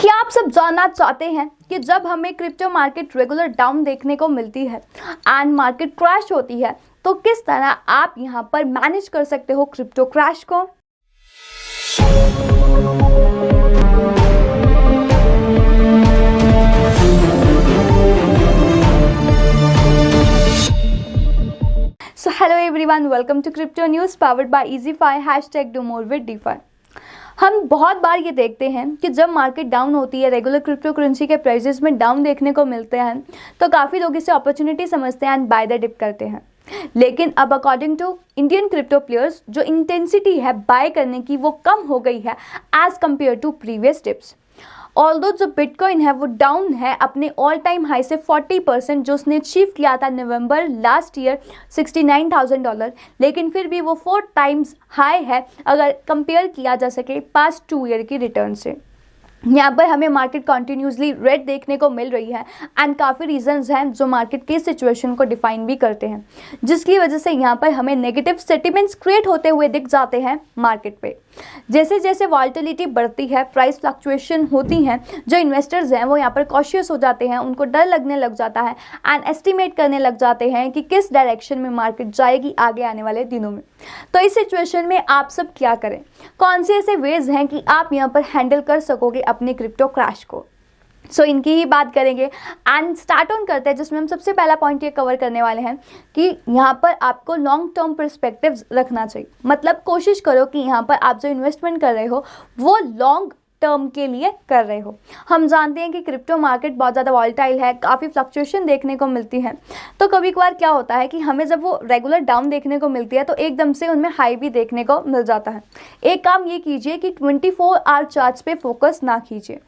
क्या आप सब जानना चाहते हैं कि जब हमें क्रिप्टो मार्केट रेगुलर डाउन देखने को मिलती है एंड मार्केट क्रैश होती है तो किस तरह आप यहां पर मैनेज कर सकते हो क्रिप्टो क्रैश को। So hello everyone, welcome to crypto news powered by EasyFi #DoMoreWithDeFi। हम बहुत बार ये देखते हैं कि जब मार्केट डाउन होती है, रेगुलर क्रिप्टो करेंसी के प्राइसेस में डाउन देखने को मिलते हैं तो काफ़ी लोग इसे अपॉर्चुनिटी समझते हैं एंड बाय द डिप करते हैं। लेकिन अब according to Indian crypto players जो इंटेंसिटी है बाय करने की वो कम हो गई है as compared to previous dips. Although जो बिटकॉइन है वो डाउन है अपने ऑल टाइम हाई से 40% जो उसने अचीव किया था नवंबर लास्ट ईयर $69,000, लेकिन फिर भी वो 4 टाइम्स हाई है अगर कंपेयर किया जा सके पास्ट 2 ईयर की रिटर्न से। यहाँ पर हमें मार्केट कंटिन्यूसली रेड देखने को मिल रही है एंड काफ़ी रीजंस हैं जो मार्केट की सिचुएशन को डिफाइन भी करते हैं, जिसकी वजह से यहाँ पर हमें नेगेटिव सेंटिमेंट्स क्रिएट होते हुए दिख जाते हैं मार्केट पे। जैसे जैसे वॉलेटिलिटी बढ़ती है, प्राइस फ्लक्चुएशन होती हैं, जो इन्वेस्टर्स हैं वो यहाँ पर कॉशियस हो जाते हैं, उनको डर लगने लग जाता है एंड एस्टिमेट करने लग जाते हैं कि किस डायरेक्शन में मार्केट जाएगी आगे आने वाले दिनों में। तो इस सिचुएशन में आप सब क्या करें, कौन से ऐसे वेज हैं कि आप यहाँ पर हैंडल कर सकोगे अपने क्रिप्टो क्रैश को। सो इनकी ही बात करेंगे एंड स्टार्ट ऑन करते हैं, जिसमें हम सबसे पहला पॉइंट ये कवर करने वाले हैं कि यहाँ पर आपको लॉन्ग टर्म पर्सपेक्टिव्स रखना चाहिए। मतलब कोशिश करो कि यहाँ पर आप जो इन्वेस्टमेंट कर रहे हो वो लॉन्ग टर्म के लिए कर रहे हो। हम जानते हैं कि क्रिप्टो मार्केट बहुत ज़्यादा वॉलेटाइल है, काफ़ी फ्लक्चुएशन देखने को मिलती है। तो कभी कभार क्या होता है कि हमें जब वो रेगुलर डाउन देखने को मिलती है तो एकदम से उनमें हाई भी देखने को मिल जाता है। एक काम ये कीजिए कि 24 आवर चार्ट्स पे फोकस ना कीजिए।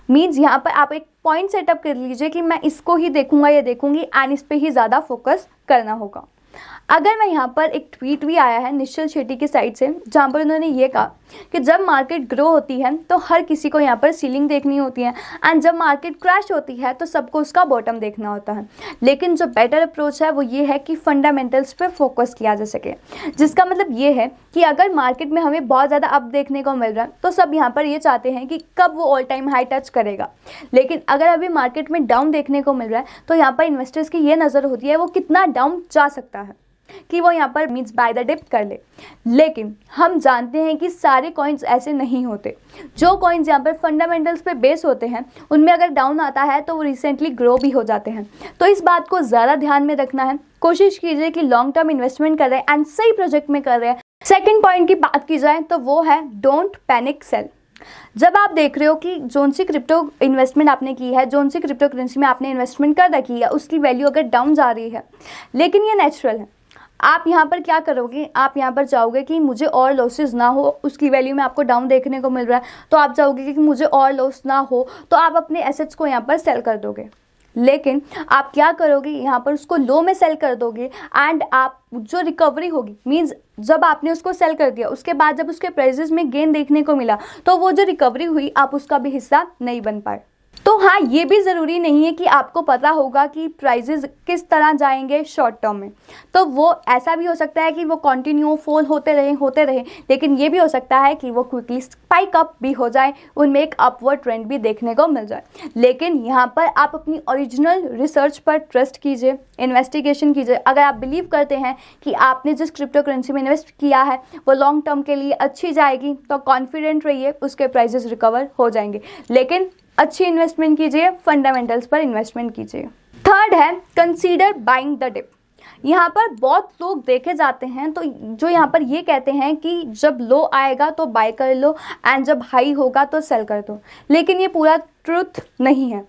मीन्स यहाँ पर आप एक पॉइंट सेटअप कर लीजिए कि मैं इसको ही देखूंगा या देखूंगी एंड इस पर ही ज़्यादा फोकस करना होगा। अगर मैं यहाँ पर एक ट्वीट भी आया है निश्चल शेट्टी की साइड से, जहाँ पर उन्होंने ये कहा कि जब मार्केट ग्रो होती है तो हर किसी को यहाँ पर सीलिंग देखनी होती है एंड जब मार्केट क्रैश होती है तो सबको उसका बॉटम देखना होता है। लेकिन जो बेटर अप्रोच है वो ये है कि फंडामेंटल्स पे फोकस किया जा सके, जिसका मतलब ये है कि अगर मार्केट में हमें बहुत ज़्यादा अप देखने को मिल रहा है तो सब यहाँ पर ये चाहते हैं कि कब वो ऑल टाइम हाई टच करेगा। लेकिन अगर अभी मार्केट में डाउन देखने को मिल रहा है तो यहाँ पर इन्वेस्टर्स की ये नज़र होती है वो कितना डाउन जा सकता है कि वो यहाँ पर मीन्स बाय द डिप कर ले। लेकिन हम जानते हैं कि सारे कॉइन्स ऐसे नहीं होते। जो कॉइन्स यहाँ पर फंडामेंटल्स पे बेस होते हैं उनमें अगर डाउन आता है तो वो रिसेंटली ग्रो भी हो जाते हैं। तो इस बात को ज़्यादा ध्यान में रखना है। कोशिश कीजिए कि लॉन्ग टर्म इन्वेस्टमेंट कर रहे हैं एंड सही प्रोजेक्ट में कर रहे हैं। सेकेंड पॉइंट की बात की जाए तो वो है डोंट पैनिक सेल। जब आप देख रहे हो कि जोन सी क्रिप्टो इन्वेस्टमेंट आपने की है, जोन सी क्रिप्टो करेंसी में आपने इन्वेस्टमेंट कर रखी है, उसकी वैल्यू अगर डाउन जा रही है, लेकिन ये नेचुरल है, आप यहाँ पर क्या करोगे, आप यहाँ पर चाहोगे कि मुझे और लॉसेस ना हो। उसकी वैल्यू में आपको डाउन देखने को मिल रहा है तो आप चाहोगे कि मुझे और लॉस ना हो, तो आप अपने एसेट्स को यहाँ पर सेल कर दोगे। लेकिन आप क्या करोगे, यहाँ पर उसको लो में सेल कर दोगे एंड आप जो रिकवरी होगी, मींस जब आपने उसको सेल कर दिया उसके बाद जब उसके प्राइसेस में गेन देखने को मिला तो वो जो रिकवरी हुई आप उसका भी हिस्सा नहीं बन पाए। तो हाँ, ये भी ज़रूरी नहीं है कि आपको पता होगा कि प्राइजेस किस तरह जाएंगे शॉर्ट टर्म में। तो वो ऐसा भी हो सकता है कि वो कंटिन्यू फॉल होते रहे, लेकिन ये भी हो सकता है कि वो क्विकली स्पाइक अप भी हो जाए, उनमें एक अपवर्ड ट्रेंड भी देखने को मिल जाए। लेकिन यहाँ पर आप अपनी ओरिजिनल रिसर्च पर ट्रस्ट कीजिए, इन्वेस्टिगेशन कीजिए। अगर आप बिलीव करते हैं कि आपने जिस क्रिप्टो करेंसी में इन्वेस्ट किया है वो लॉन्ग टर्म के लिए अच्छी जाएगी तो कॉन्फिडेंट रहिए, उसके प्राइजेस रिकवर हो जाएंगे। लेकिन अच्छी इन्वेस्टमेंट कीजिए, फंडामेंटल्स पर इन्वेस्टमेंट कीजिए। थर्ड है कंसीडर बाइंग द डिप। यहाँ पर बहुत लोग देखे जाते हैं तो जो यहाँ पर ये कहते हैं कि जब लो आएगा तो बाय कर लो एंड जब हाई होगा तो सेल कर दो, लेकिन ये पूरा ट्रुथ नहीं है।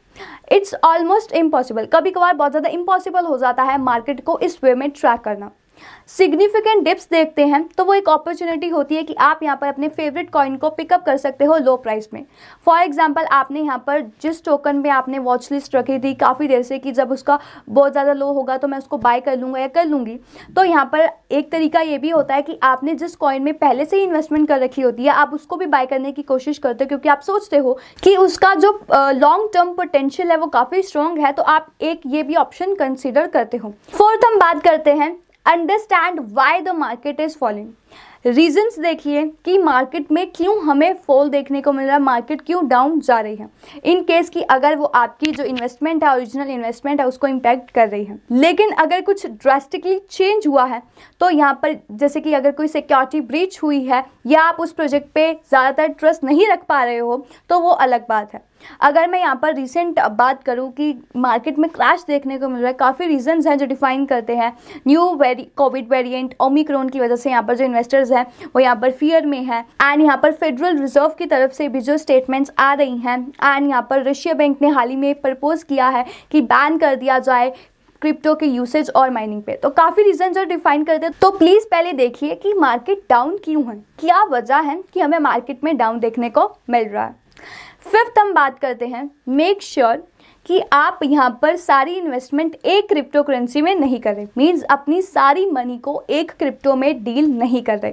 इट्स ऑलमोस्ट इम्पॉसिबल, कभी कभार बहुत ज़्यादा इम्पॉसिबल हो जाता है मार्केट को इस वे में ट्रैक करना। सिग्निफिकेंट डिप्स देखते हैं तो वो एक अपॉर्चुनिटी होती है कि आप यहाँ पर अपने फेवरेट कॉइन को पिकअप कर सकते हो लो प्राइस में। फॉर एग्जांपल, आपने यहाँ पर जिस टोकन पे आपने वॉच लिस्ट रखी थी काफ़ी देर से कि जब उसका बहुत ज़्यादा लो होगा तो मैं उसको बाय कर लूँगा या कर लूँगी, तो यहाँ पर एक तरीका ये भी होता है कि आपने जिस कॉइन में पहले से ही इन्वेस्टमेंट कर रखी होती है आप उसको भी बाय करने की कोशिश करते हो, क्योंकि आप सोचते हो कि उसका जो लॉन्ग टर्म पोटेंशियल है वो काफ़ी स्ट्रॉन्ग है, तो आप एक ये भी ऑप्शन कंसिडर करते हो। फोर्थ हम बात करते हैं understand why the market is falling. Reasons देखिए कि मार्केट में क्यों हमें फॉल देखने को मिल रहा है, मार्केट क्यों डाउन जा रही है, इन केस कि अगर वो आपकी जो इन्वेस्टमेंट है, ओरिजिनल इन्वेस्टमेंट है, उसको इम्पैक्ट कर रही है। लेकिन अगर कुछ ड्रास्टिकली चेंज हुआ है तो यहाँ पर जैसे कि अगर कोई सिक्योरिटी ब्रीच हुई है या आप उस प्रोजेक्ट पे ज़्यादातर ट्रस्ट नहीं रख पा रहे हो तो वो अलग बात है। अगर मैं यहाँ पर रिसेंट बात करूँ कि मार्केट में क्रैश देखने को मिल रहा है, काफ़ी रीजंस हैं जो डिफाइन करते हैं। न्यू कोविड वेरिएंट ओमिक्रॉन की वजह से यहाँ पर जो इन्वेस्टर्स हैं वो यहाँ पर फियर में है, एंड यहाँ पर फेडरल रिजर्व की तरफ से भी जो स्टेटमेंट्स आ रही हैं, एंड यहाँ पर रशिया बैंक ने हाल ही में प्रपोज किया है कि बैन कर दिया जाए क्रिप्टो के यूसेज और माइनिंग पे। तो काफ़ी रीजन जो डिफाइन करते हैं। तो प्लीज़ पहले देखिए कि मार्केट डाउन क्यों है, क्या वजह है कि हमें मार्केट में डाउन देखने को मिल रहा है। फिफ्थ हम बात करते हैं, मेक श्योर कि आप यहाँ पर सारी इन्वेस्टमेंट एक क्रिप्टो करेंसी में नहीं कर रहे, मीन्स अपनी सारी मनी को एक क्रिप्टो में डील नहीं कर रहे।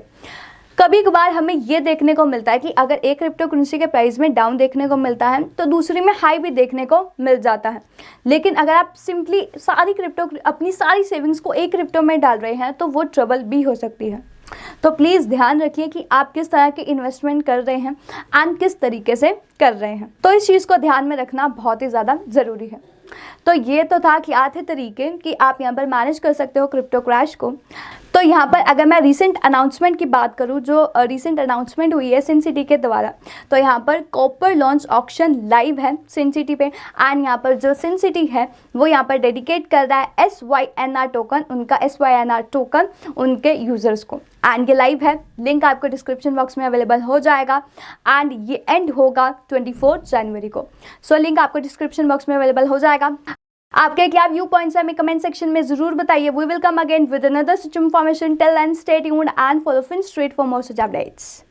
कभी कभार हमें ये देखने को मिलता है कि अगर एक क्रिप्टो करेंसी के प्राइस में डाउन देखने को मिलता है तो दूसरी में हाई भी देखने को मिल जाता है। लेकिन अगर आप सिंपली अपनी सारी सेविंग्स को एक क्रिप्टो में डाल रहे हैं तो वो ट्रबल भी हो सकती है। तो प्लीज़ ध्यान रखिए कि आप किस तरह के इन्वेस्टमेंट कर रहे हैं एंड किस तरीके से कर रहे हैं। तो इस चीज़ को ध्यान में रखना बहुत ही ज़्यादा ज़रूरी है। तो ये तो था कि 8 तरीके कि आप यहाँ पर मैनेज कर सकते हो क्रिप्टो क्रैश को। तो यहाँ पर अगर मैं रीसेंट अनाउंसमेंट की बात करूँ, जो रीसेंट अनाउंसमेंट हुई है सिनसिटी के द्वारा, तो यहाँ पर कॉपर लॉन्च ऑक्शन लाइव है सिनसिटी पे, एंड यहाँ पर जो सिनसिटी है वो यहाँ पर डेडिकेट कर रहा है SYNR टोकन, उनका SYNR टोकन उनके यूज़र्स को, एंड ये लाइव है। लिंक आपको डिस्क्रिप्शन बॉक्स में अवेलेबल हो जाएगा, एंड ये एंड होगा 24 जनवरी को। सो लिंक आपको डिस्क्रिप्शन बॉक्स में अवेलेबल हो जाएगा। आपके क्या व्यू पॉइंट्स है हमें कमेंट सेक्शन में जरूर बताइए। We will come again with another such information. Till then stay tuned and follow FinStreet for more such updates.